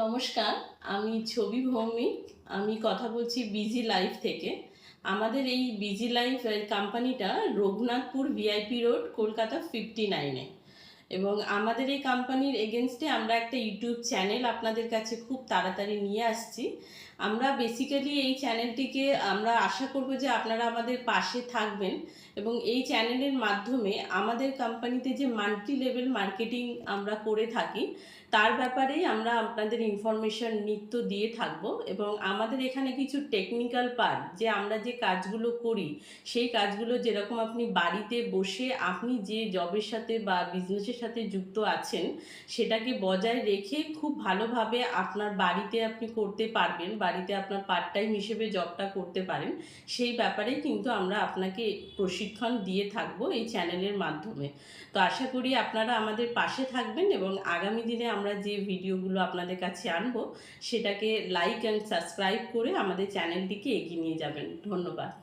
নমস্কার, আমি ছবি ভৌমিক। আমি কথা বলছি বিজি লাইফ থেকে। আমাদের এই বিজি লাইফ কোম্পানিটা রঘুনাথপুর ভিআইপি রোড, কলকাতা 59-এ। এবং আমাদের এই কোম্পানির এগেনস্টে আমরা একটা ইউটিউব চ্যানেল আপনাদের কাছে খুব তাড়াতাড়ি নিয়ে আসছি। আমরা বেসিক্যালি এই চ্যানেলটিকে আমরা আশা করব যে আপনারা আমাদের পাশে থাকবেন এবং এই চ্যানেলের মাধ্যমে আমাদের কোম্পানিতে যে মাল্টি লেভেল মার্কেটিং আমরা করে থাকি তার ব্যাপারেই আমরা আপনাদের ইনফরমেশন নিত্য দিয়ে থাকবো। এবং আমাদের এখানে কিছু টেকনিক্যাল পার্ট, যে আমরা যে কাজগুলো করি সেই কাজগুলো যেরকম আপনি বাড়িতে বসে আপনি যে জবের সাথে বা বিজনেসের সাথে যুক্ত আছেন সেটাকে বজায় রেখে খুব ভালোভাবে আপনার বাড়িতে আপনি করতে পারবেন, বাড়িতে আপনার পার্ট টাইম হিসেবে জবটা করতে পারেন, সেই ব্যাপারে কিন্তু আমরা আপনাকে প্রশিক্ষণ দিয়ে থাকবো এই চ্যানেলের মাধ্যমে। তো আশা করি আপনারা আমাদের পাশে থাকবেন এবং আগামী দিনে আমরা যে ভিডিওগুলো আপনাদের কাছে আনবো সেটাকে লাইক অ্যান্ড সাবস্ক্রাইব করে আমাদের চ্যানেলটিকে এগিয়ে নিয়ে যাবেন। ধন্যবাদ।